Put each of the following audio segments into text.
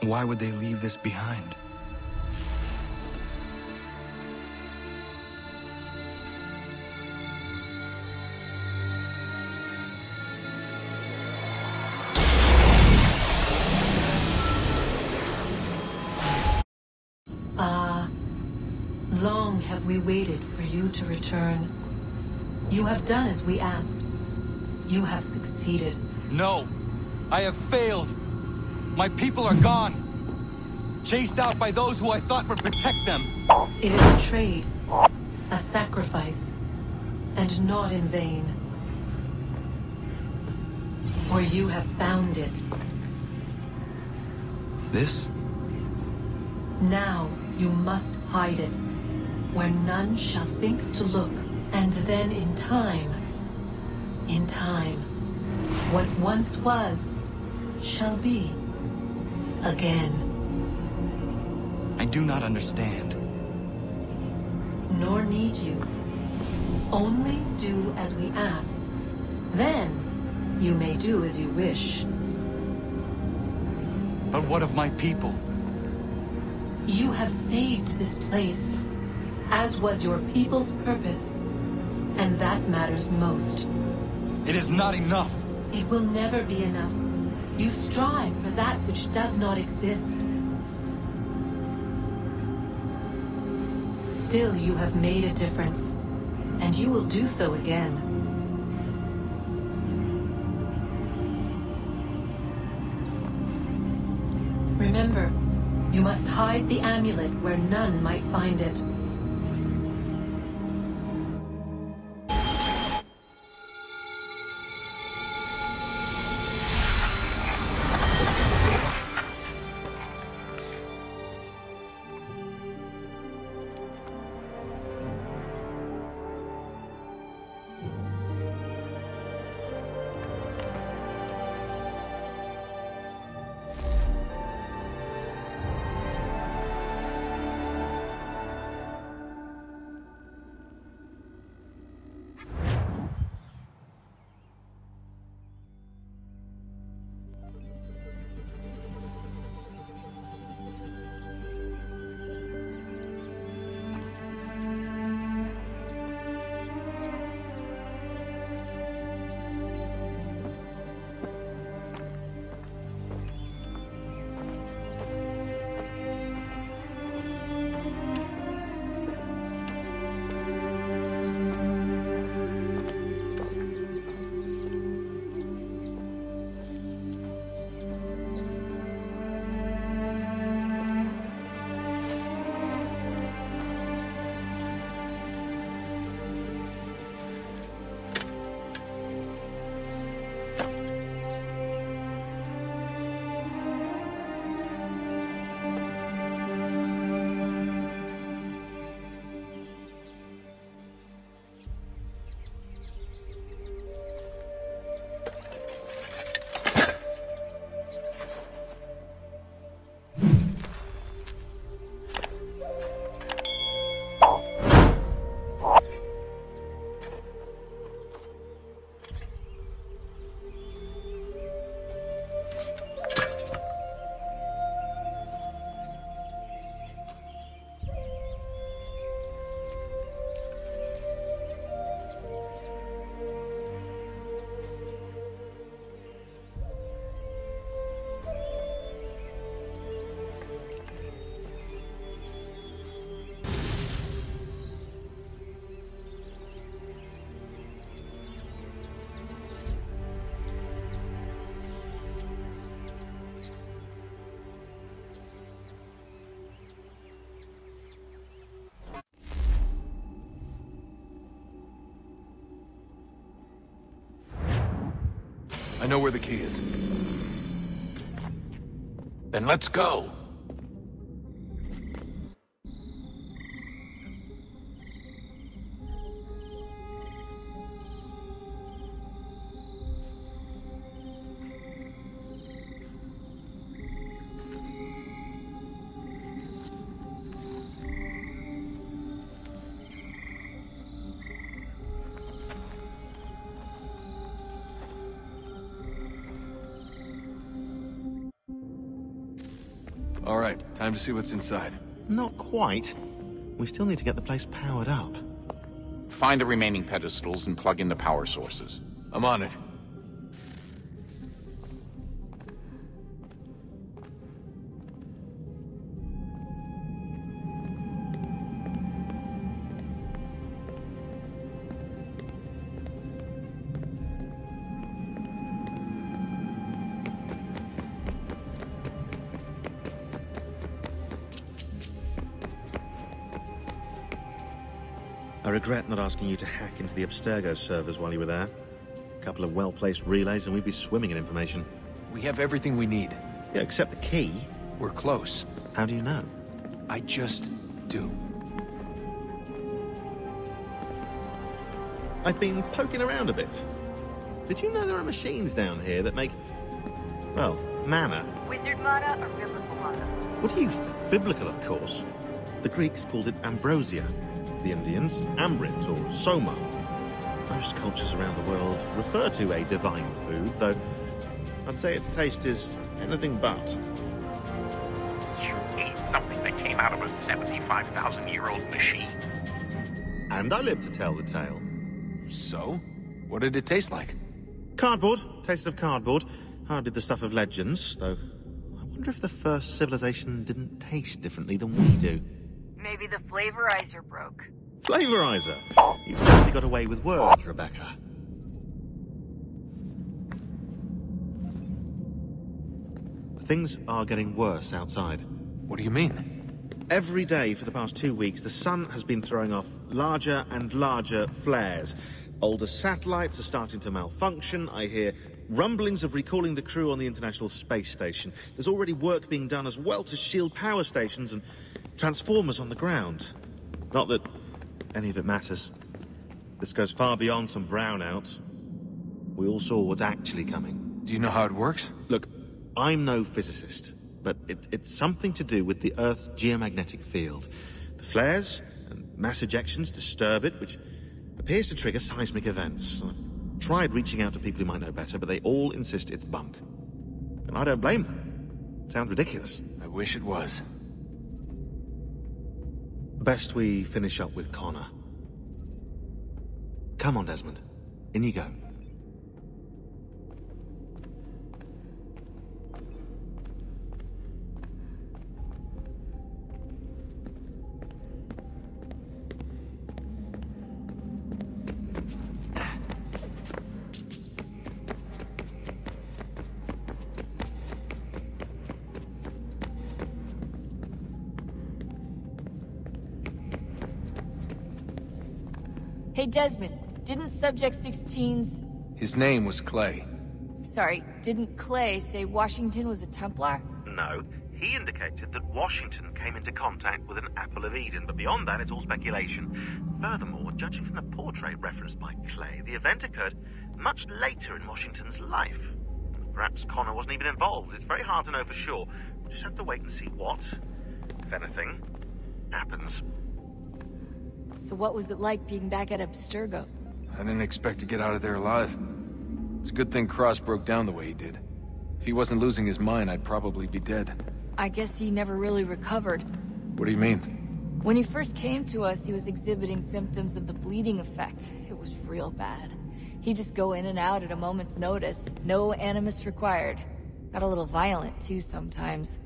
Why would they leave this behind? Long have we waited for you to return. You have done as we asked. You have succeeded. No! I have failed! My people are gone! Chased out by those who I thought would protect them! It is a trade, a sacrifice, and not in vain. For you have found it. This? Now you must hide it, where none shall think to look, and then in time, what once was, shall be, again. I do not understand. Nor need you. Only do as we ask. Then, you may do as you wish. But what of my people? You have saved this place, as was your people's purpose, and that matters most. It is not enough. It will never be enough. You strive for that which does not exist. Still, you have made a difference, and you will do so again. Remember, you must hide the amulet where none might find it. I know where the key is. Then let's go! All right, time to see what's inside. Not quite. We still need to get the place powered up. Find the remaining pedestals and plug in the power sources. I'm on it. I regret not asking you to hack into the Abstergo servers while you were there. A couple of well-placed relays and we'd be swimming in information. We have everything we need. Yeah, except the key. We're close. How do you know? I just do. I've been poking around a bit. Did you know there are machines down here that make, well, mana? Wizard mana or biblical mana? What do you think? Biblical, of course. The Greeks called it ambrosia. The Indians, ambrit or soma. Most cultures around the world refer to a divine food, though I'd say its taste is anything but. You ate something that came out of a 75,000-year-old machine. And I live to tell the tale. So? What did it taste like? Cardboard. Taste of cardboard. Hardly the stuff of legends, though. I wonder if the first civilization didn't taste differently than we do. Maybe the flavorizer broke. Flavorizer! You've certainly got away with words, Rebecca. Things are getting worse outside. What do you mean? Every day for the past 2 weeks, the sun has been throwing off larger and larger flares. Older satellites are starting to malfunction. I hear rumblings of recalling the crew on the International Space Station. There's already work being done as well to shield power stations and transformers on the ground. Not that any of it matters. This goes far beyond some brownouts. We all saw what's actually coming. Do you know how it works? Look, I'm no physicist, but it's something to do with the Earth's geomagnetic field. The flares and mass ejections disturb it, which appears to trigger seismic events. I've tried reaching out to people who might know better, but they all insist it's bunk. And I don't blame them. Sounds ridiculous. I wish it was. Best we finish up with Connor. Come on, Desmond. In you go. Hey, Desmond, didn't Subject 16's... His name was Clay. Sorry, didn't Clay say Washington was a Templar? No. He indicated that Washington came into contact with an Apple of Eden, but beyond that, it's all speculation. Furthermore, judging from the portrait referenced by Clay, the event occurred much later in Washington's life. Perhaps Connor wasn't even involved. It's very hard to know for sure. We'll just have to wait and see what, if anything, happens. So what was it like being back at Abstergo? I didn't expect to get out of there alive. It's a good thing Cross broke down the way he did. If he wasn't losing his mind, I'd probably be dead. I guess he never really recovered. What do you mean? When he first came to us, he was exhibiting symptoms of the bleeding effect. It was real bad. He'd just go in and out at a moment's notice. No animus required. Got a little violent, too, sometimes.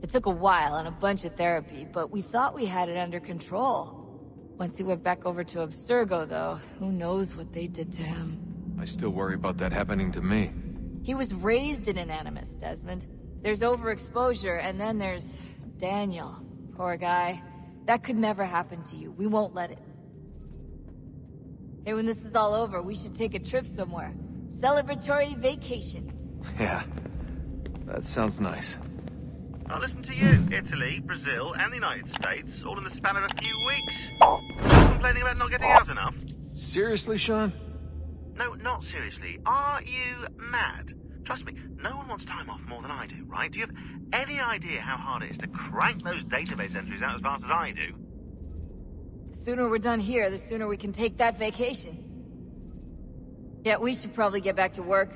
It took a while and a bunch of therapy, but we thought we had it under control. Once he went back over to Abstergo, though, who knows what they did to him. I still worry about that happening to me. He was raised in an animus, Desmond. There's overexposure, and then there's Daniel. Poor guy. That could never happen to you. We won't let it. Hey, when this is all over, we should take a trip somewhere. Celebratory vacation. Yeah, that sounds nice. I'll listen to you. Italy, Brazil, and the United States, all in the span of a few weeks. Complaining about not getting out enough? Seriously, Sean? No, not seriously. Are you mad? Trust me, no one wants time off more than I do, right? Do you have any idea how hard it is to crank those database entries out as fast as I do? The sooner we're done here, the sooner we can take that vacation. Yeah, we should probably get back to work.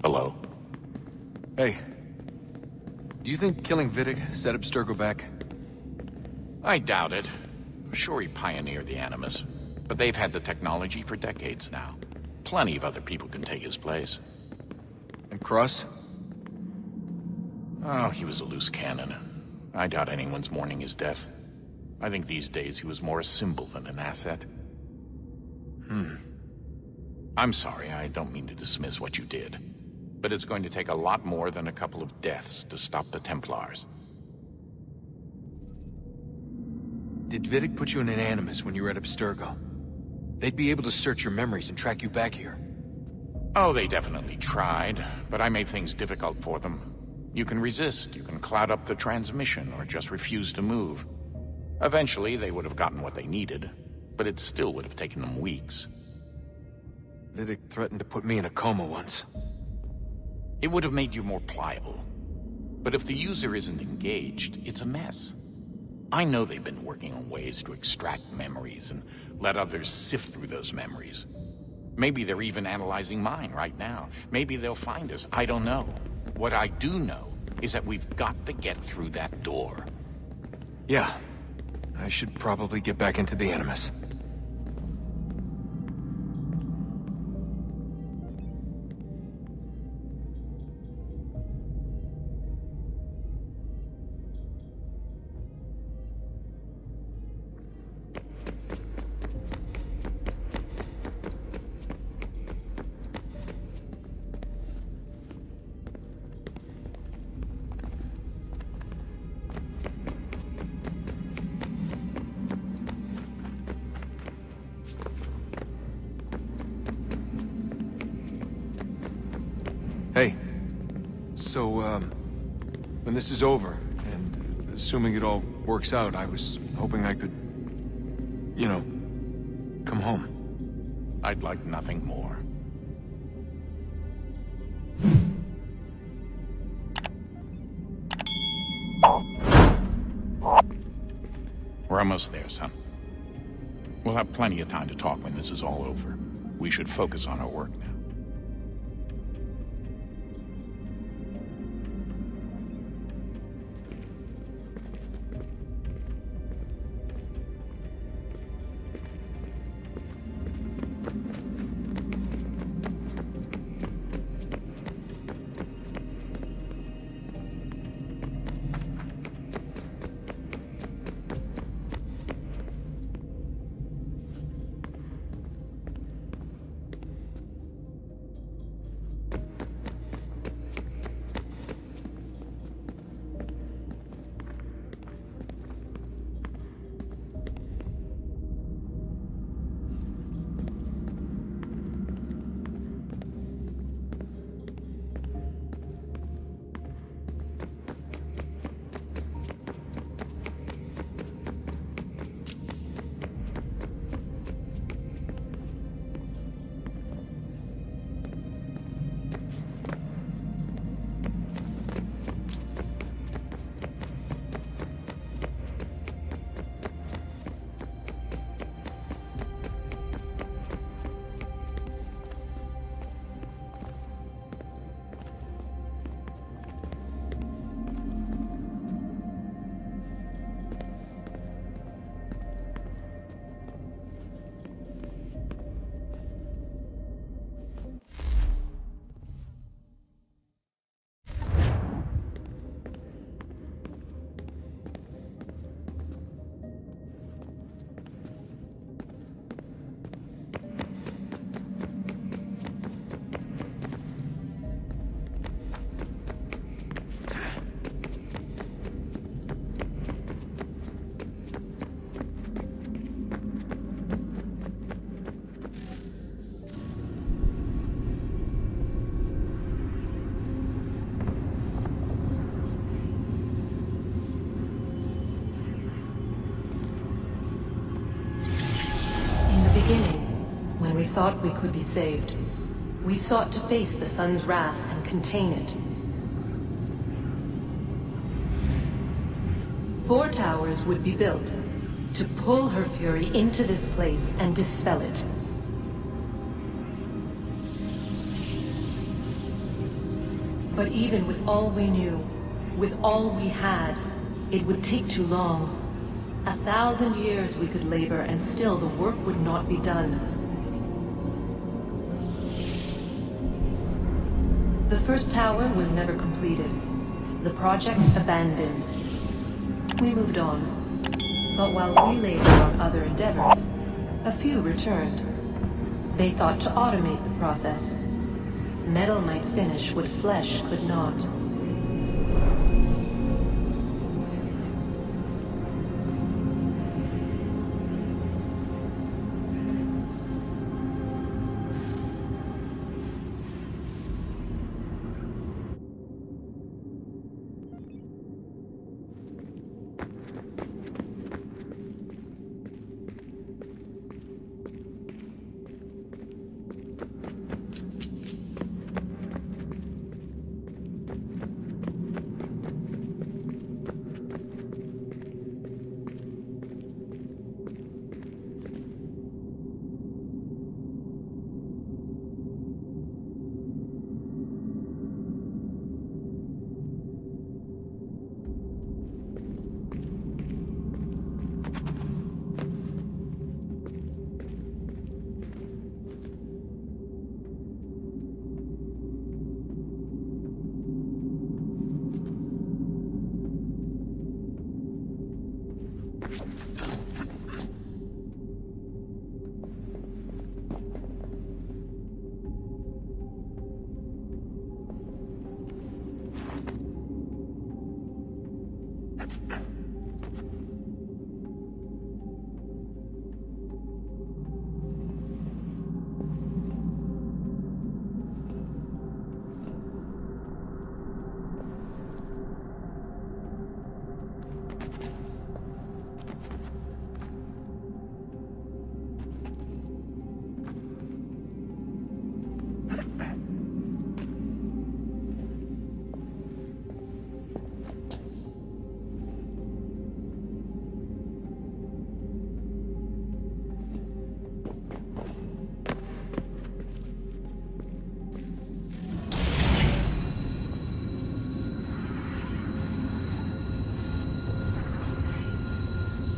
Hello? Hey. Do you think killing Vidic set Abstergo back? I doubt it. I'm sure he pioneered the Animus, but they've had the technology for decades now. Plenty of other people can take his place. And Cross? Oh, he was a loose cannon. I doubt anyone's mourning his death. I think these days he was more a symbol than an asset. I'm sorry, I don't mean to dismiss what you did. But it's going to take a lot more than a couple of deaths to stop the Templars. Did Vidic put you in an Animus when you were at Abstergo? They'd be able to search your memories and track you back here. Oh, they definitely tried, but I made things difficult for them. You can resist, you can cloud up the transmission, or just refuse to move. Eventually, they would have gotten what they needed, but it still would have taken them weeks. Vidic threatened to put me in a coma once. It would have made you more pliable. But if the user isn't engaged, it's a mess. I know they've been working on ways to extract memories and let others sift through those memories. Maybe they're even analyzing mine right now. Maybe they'll find us. I don't know. What I do know is that we've got to get through that door. Yeah. I should probably get back into the Animus. Hey, so, when this is over, and assuming it all works out, I was hoping I could, you know, come home. I'd like nothing more. We're almost there, son. We'll have plenty of time to talk when this is all over. We should focus on our work now. When we thought we could be saved, we sought to face the sun's wrath and contain it. 4 towers would be built to pull her fury into this place and dispel it. But even with all we knew, with all we had, it would take too long. 1,000 years we could labor, and still the work would not be done. The first tower was never completed. The project abandoned. We moved on. But while we labored on other endeavors, a few returned. They thought to automate the process. Metal might finish what flesh could not.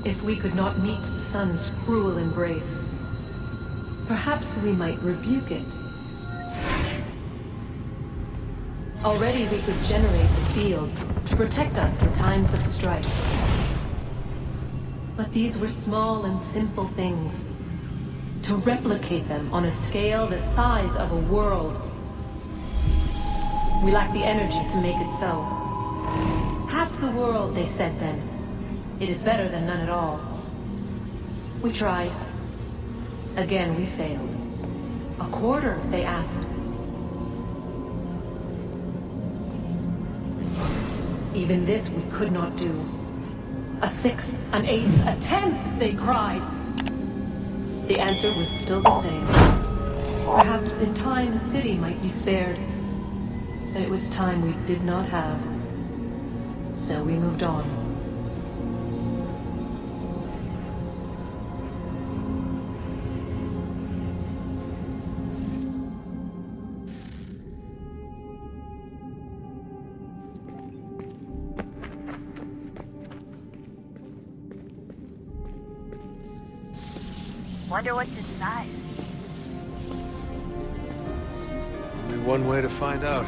If we could not meet the sun's cruel embrace, perhaps we might rebuke it. Already we could generate the fields to protect us in times of strife. But these were small and simple things. To replicate them on a scale the size of a world, we lack the energy to make it so. Half the world, they said then. It is better than none at all. We tried. Again, we failed. A quarter, they asked. Even this we could not do. A sixth, an eighth, a tenth, they cried. The answer was still the same. Perhaps in time a city might be spared. But it was time we did not have. So we moved on. Wonder what's inside. Only one way to find out.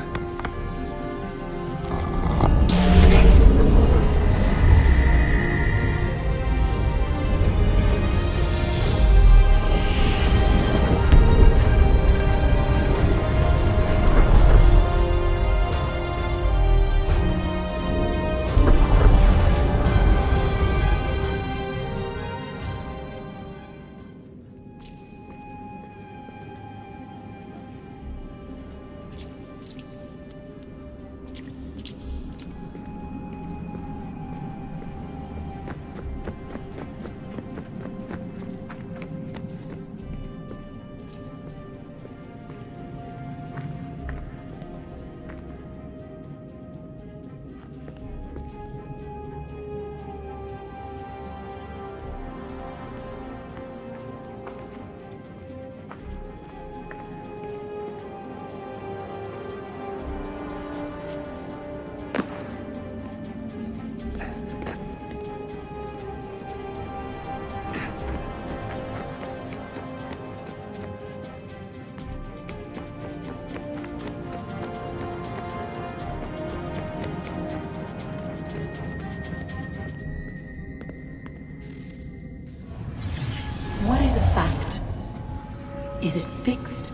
Is it fixed?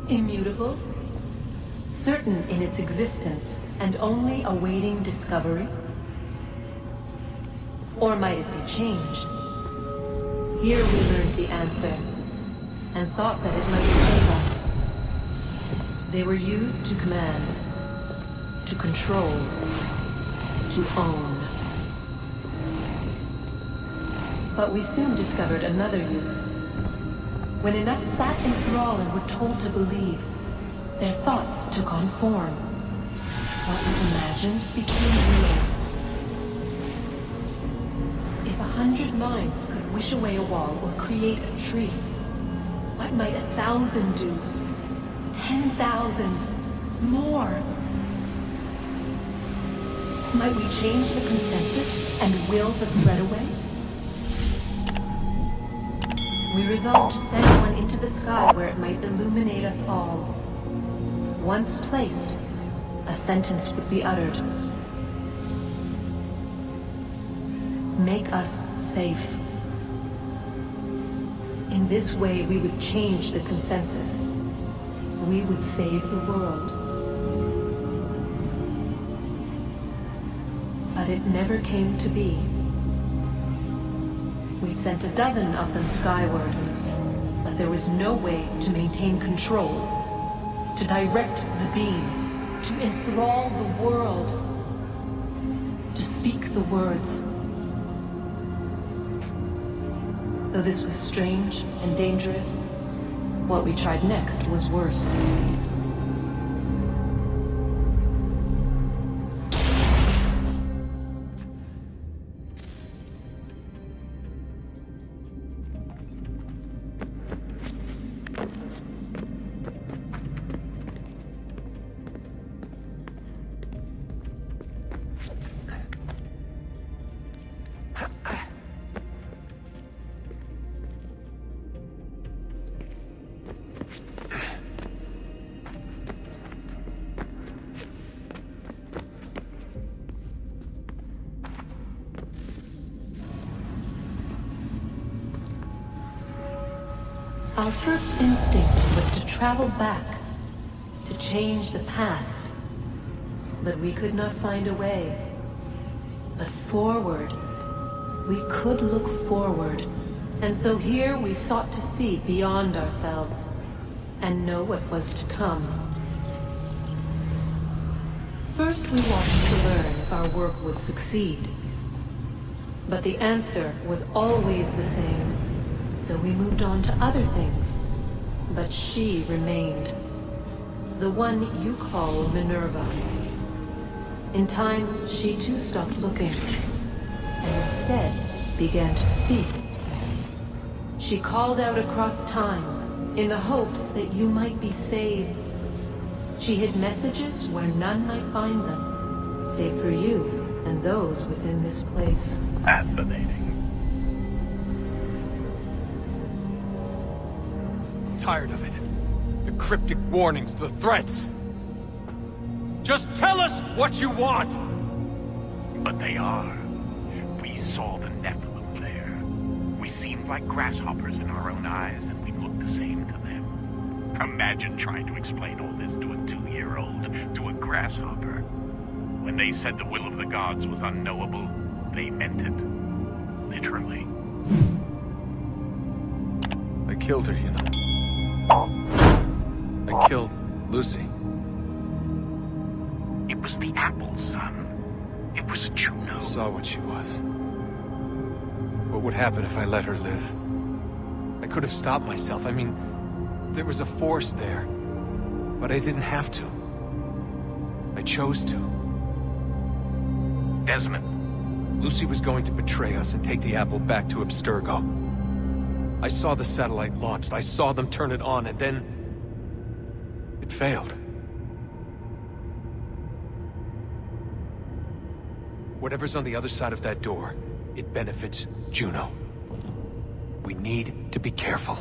Immutable? Certain in its existence and only awaiting discovery? Or might it be changed? Here we learned the answer, and thought that it might save us. They were used to command, to control, to own. But we soon discovered another use. When enough sat in thrall and were told to believe, their thoughts took on form. What was imagined became real. If 100 minds could wish away a wall or create a tree, what might 1,000 do? 10,000? More? Might we change the consensus and will the thread away? We resolved to send one into the sky where it might illuminate us all. Once placed, a sentence would be uttered. Make us safe. In this way, we would change the consensus. We would save the world. But it never came to be. We sent a dozen of them skyward, but there was no way to maintain control, to direct the beam, to enthrall the world, to speak the words. Though this was strange and dangerous, what we tried next was worse. Our first instinct was to travel back, to change the past. But we could not find a way. But forward, we could look forward. And so here we sought to see beyond ourselves, and know what was to come. First we watched to learn if our work would succeed. But the answer was always the same. So we moved on to other things, but she remained. The one you call Minerva. In time, she too stopped looking, and instead began to speak. She called out across time, in the hopes that you might be saved. She hid messages where none might find them, save for you and those within this place. Fascinating. Tired of it. The cryptic warnings, the threats. Just tell us what you want! But they are. We saw the Nephilim there. We seemed like grasshoppers in our own eyes, and we looked the same to them. Imagine trying to explain all this to a 2-year-old, to a grasshopper. When they said the will of the gods was unknowable, they meant it. Literally. I killed her, you know. I killed Lucy. It was the apple, son. It was Juno. I saw what she was. What would happen if I let her live? I could have stopped myself. I mean, there was a force there. But I didn't have to. I chose to. Desmond. Lucy was going to betray us and take the apple back to Abstergo. I saw the satellite launched. I saw them turn it on, and then... it failed. Whatever's on the other side of that door, it benefits Juno. We need to be careful.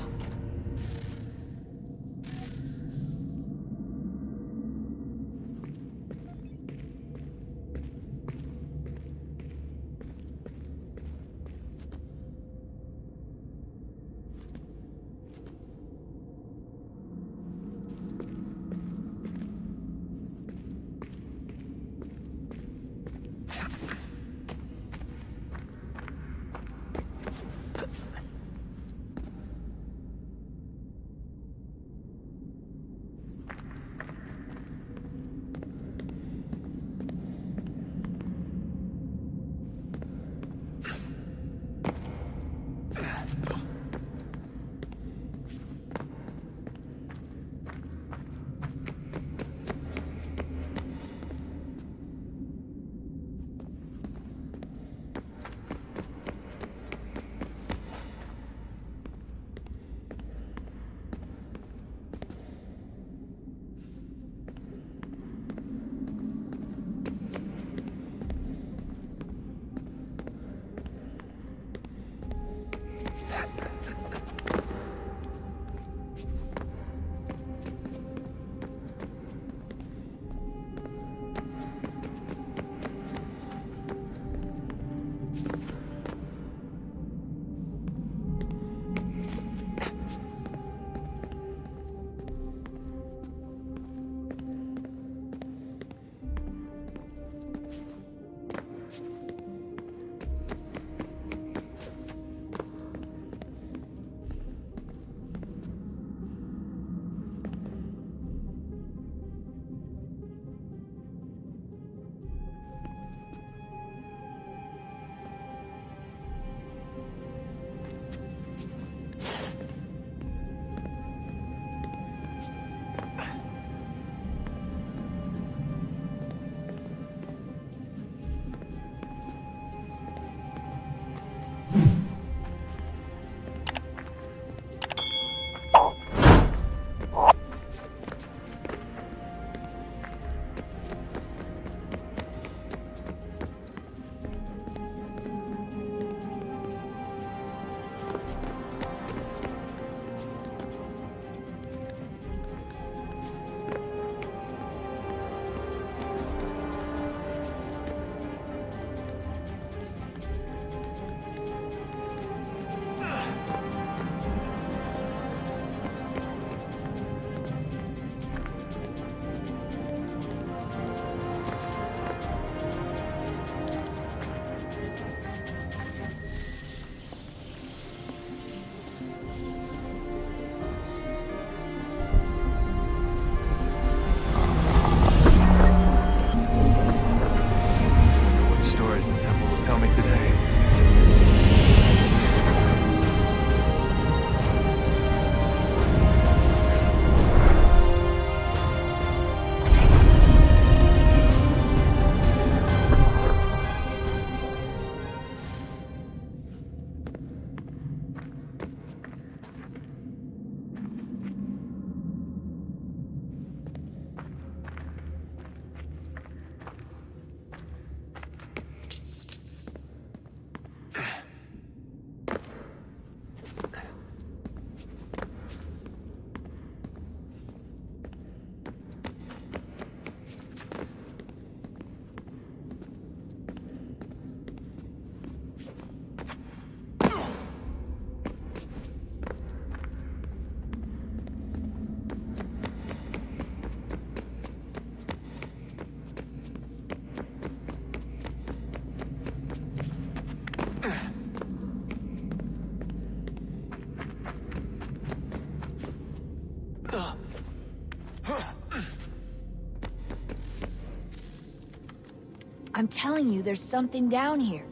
I'm telling you, there's something down here.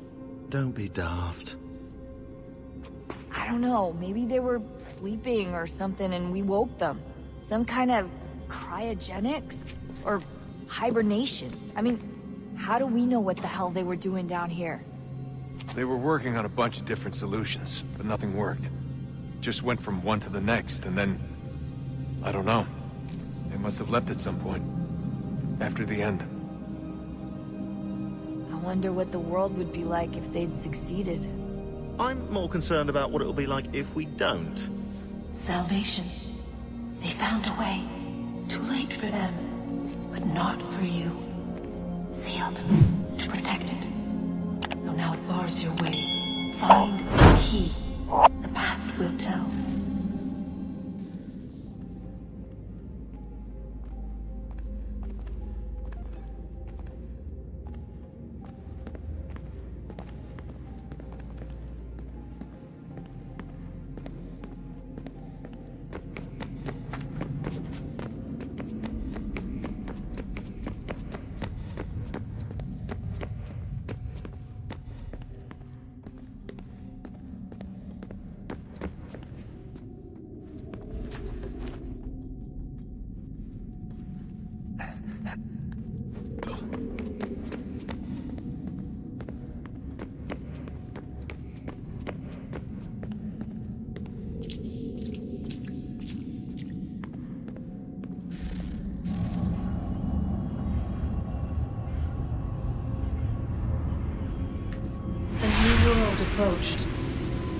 Don't be daft. I don't know, maybe they were sleeping or something and we woke them. Some kind of cryogenics? Or hibernation? I mean, how do we know what the hell they were doing down here? They were working on a bunch of different solutions, but nothing worked. Just went from one to the next, and then... I don't know. They must have left at some point. After the end. I wonder what the world would be like if they'd succeeded. I'm more concerned about what it'll be like if we don't. Salvation. They found a way. Too late for them, but not for you. Sealed to protect it. Though now it bars your way. Find the key. The past will tell. Approached,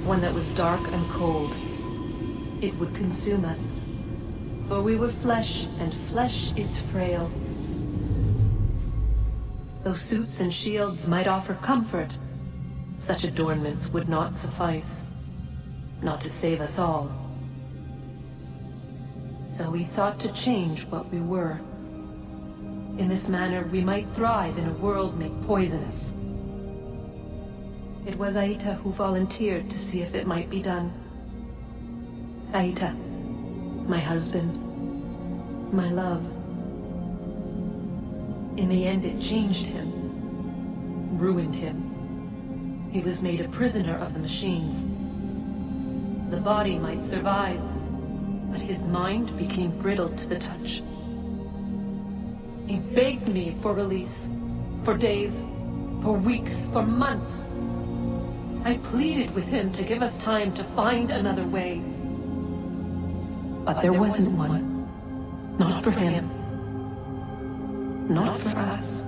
one that was dark and cold. It would consume us, for we were flesh, and flesh is frail. Though suits and shields might offer comfort, such adornments would not suffice, not to save us all. So we sought to change what we were. In this manner, we might thrive in a world made poisonous. It was Aita who volunteered to see if it might be done. Aita, my husband, my love. In the end, it changed him, ruined him. He was made a prisoner of the machines. The body might survive, but his mind became brittle to the touch. He begged me for release, for days, for weeks, for months. I pleaded with him to give us time to find another way. But there wasn't one. Not for him. Not for us.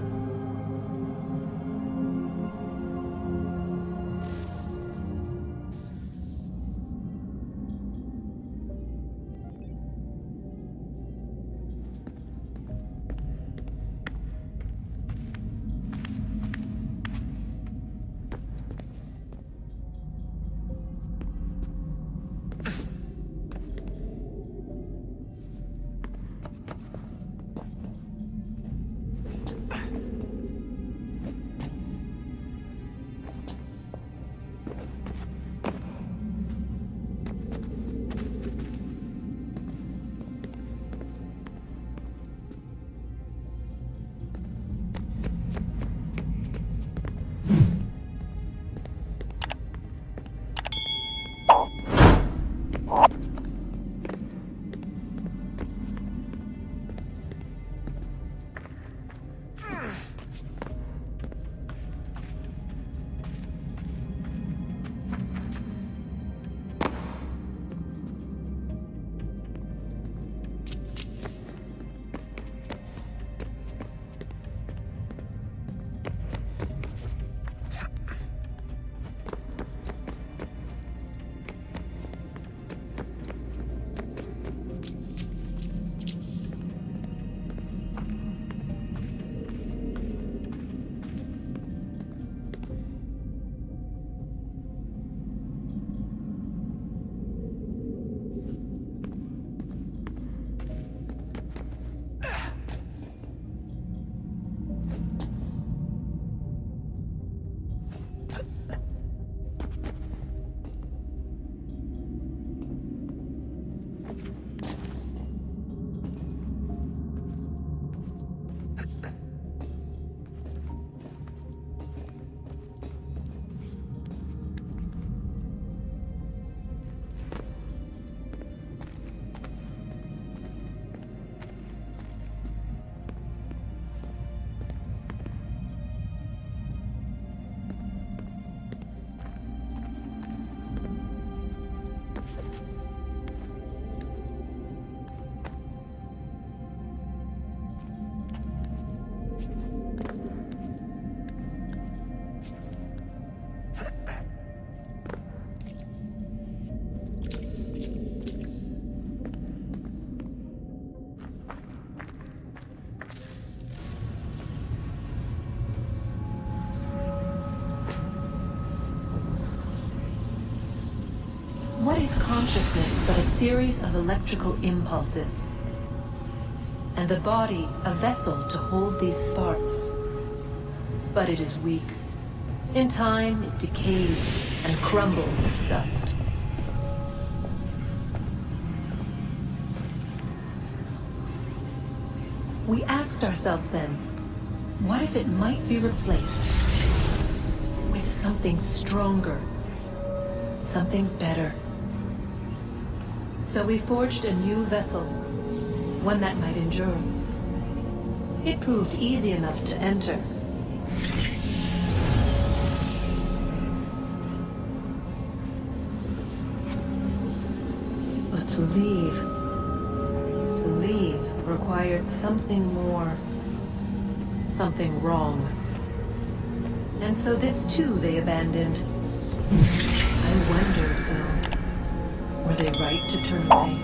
What is consciousness but a series of electrical impulses? And the body a vessel to hold these sparks. But it is weak. In time, it decays and crumbles to dust. We asked ourselves then, what if it might be replaced with something stronger, something better? So we forged a new vessel, one that might endure. It proved easy enough to enter. But to leave required something more, something wrong. And so this too they abandoned. I wondered, though, were they right to turn away?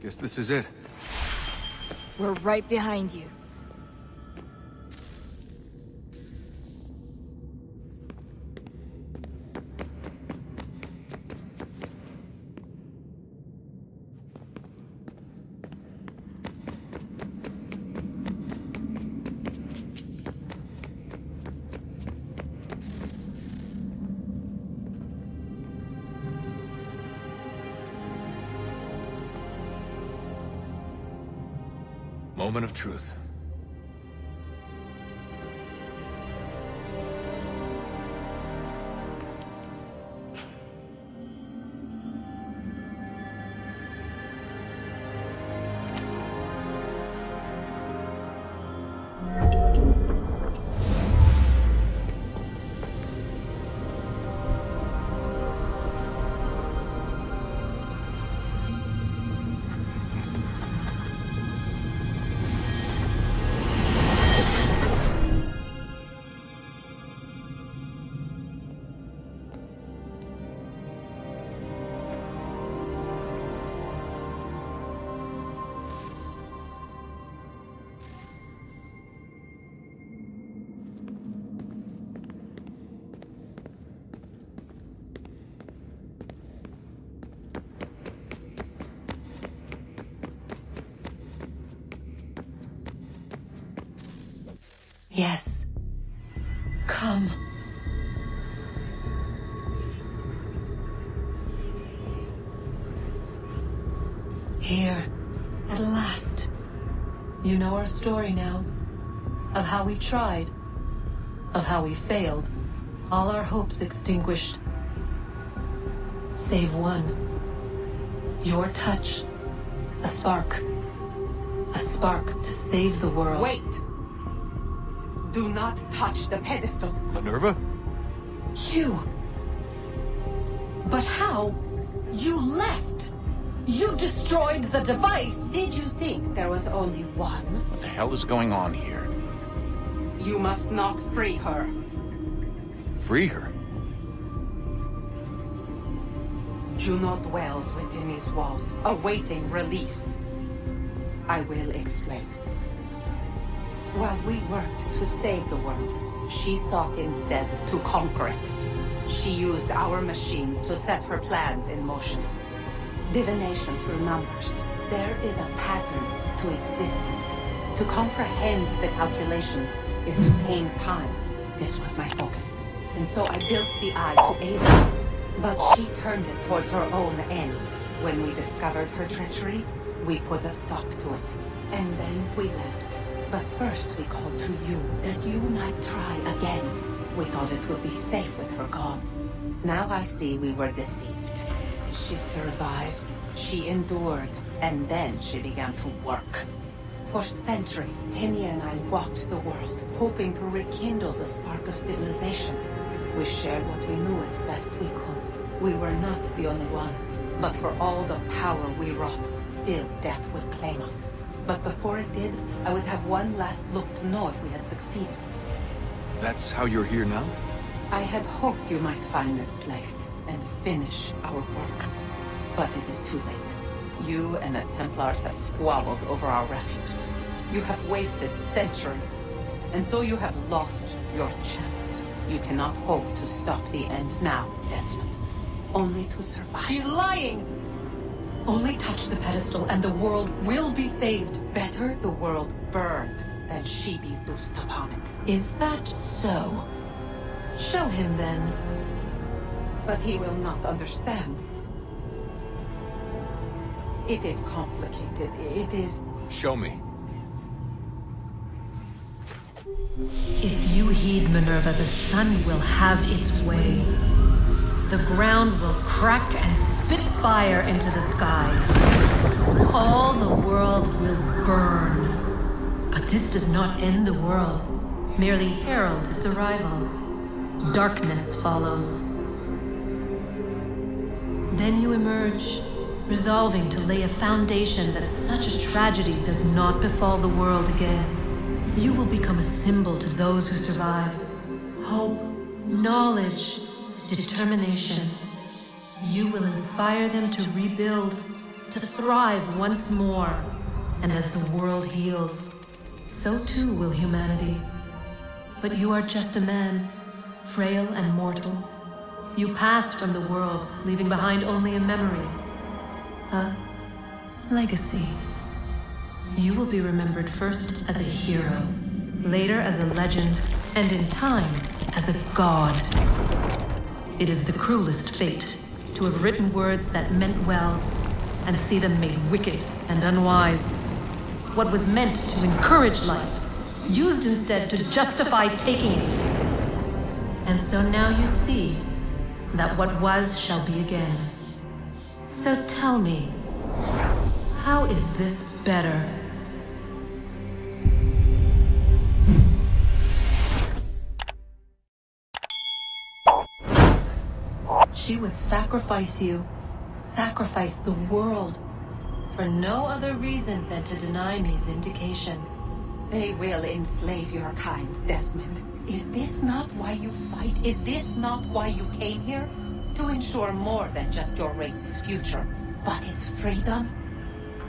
Guess this is it. We're right behind you. Moment of truth. Yes. Come. Here, at last. You know our story now. Of how we tried. Of how we failed. All our hopes extinguished. Save one. Your touch. A spark. A spark to save the world. Wait! Do not touch the pedestal. Minerva? You. But how? You left. You destroyed the device. Did you think there was only one? What the hell is going on here? You must not free her. Free her? Juno dwells within these walls, awaiting release. I will explain. While we worked to save the world, she sought instead to conquer it. She used our machine to set her plans in motion. Divination through numbers. There is a pattern to existence. To comprehend the calculations is to tame time. This was my focus. And so I built the eye to aid us. But she turned it towards her own ends. When we discovered her treachery, we put a stop to it. And then we left. But first we called to you, that you might try again. We thought it would be safe with her gone. Now I see we were deceived. She survived, she endured, and then she began to work. For centuries, Tinia and I walked the world, hoping to rekindle the spark of civilization. We shared what we knew as best we could. We were not the only ones, but for all the power we wrought, still death would claim us. But before it did, I would have one last look to know if we had succeeded. That's how you're here now? I had hoped you might find this place and finish our work. But it is too late. You and the Templars have squabbled over our refuse. You have wasted centuries, and so you have lost your chance. You cannot hope to stop the end now, Desmond. Only to survive. She's lying! Only touch the pedestal and the world will be saved. Better the world burn than she be loosed upon it. Is that so? Show him then. But he will not understand. It is complicated. It is... Show me. If you heed Minerva, the sun will have its way. The ground will crack and spit fire into the skies. All the world will burn. But this does not end the world, merely heralds its arrival. Darkness follows. Then you emerge, resolving to lay a foundation that such a tragedy does not befall the world again. You will become a symbol to those who survive. Hope, knowledge, determination. You will inspire them to rebuild, to thrive once more. And as the world heals, so too will humanity. But you are just a man, frail and mortal. You pass from the world, leaving behind only a memory. A legacy. You will be remembered first as a hero, later as a legend, and in time, as a god. It is the cruelest fate, to have written words that meant well, and see them made wicked and unwise. What was meant to encourage life, used instead to justify taking it. And so now you see that what was shall be again. So tell me, how is this better? She would sacrifice you, sacrifice the world, for no other reason than to deny me vindication. They will enslave your kind, Desmond. Is this not why you fight? Is this not why you came here? To ensure more than just your race's future, but its freedom?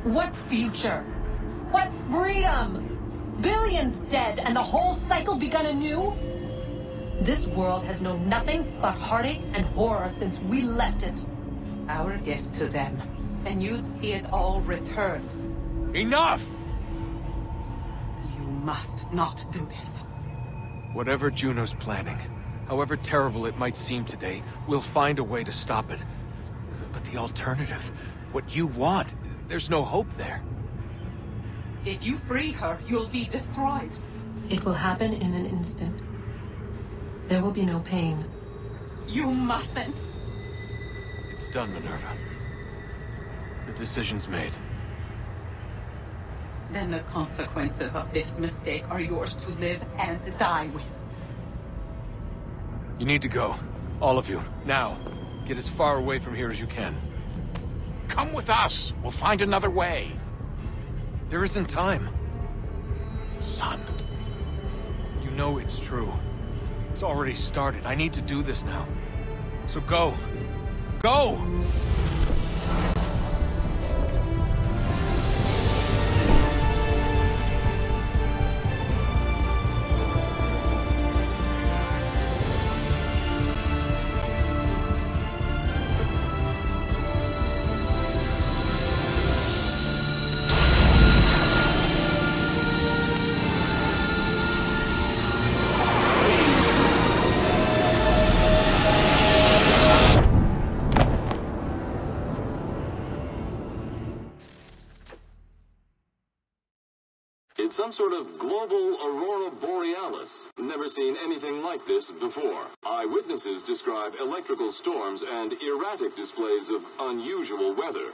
What future? What freedom? Billions dead and the whole cycle begun anew? This world has known nothing but heartache and horror since we left it. Our gift to them, and you'd see it all returned. Enough! You must not do this. Whatever Juno's planning, however terrible it might seem today, we'll find a way to stop it. But the alternative, what you want, There's no hope there. If you free her, you'll be destroyed. It will happen in an instant. There will be no pain. You mustn't. It's done, Minerva. The decision's made. Then the consequences of this mistake are yours to live and die with. You need to go. All of you. Now. Get as far away from here as you can. Come with us. We'll find another way. There isn't time. Son. You know it's true. It's already started. I need to do this now. So go. Go! It's some sort of global aurora borealis. Never seen anything like this before. Eyewitnesses describe electrical storms and erratic displays of unusual weather.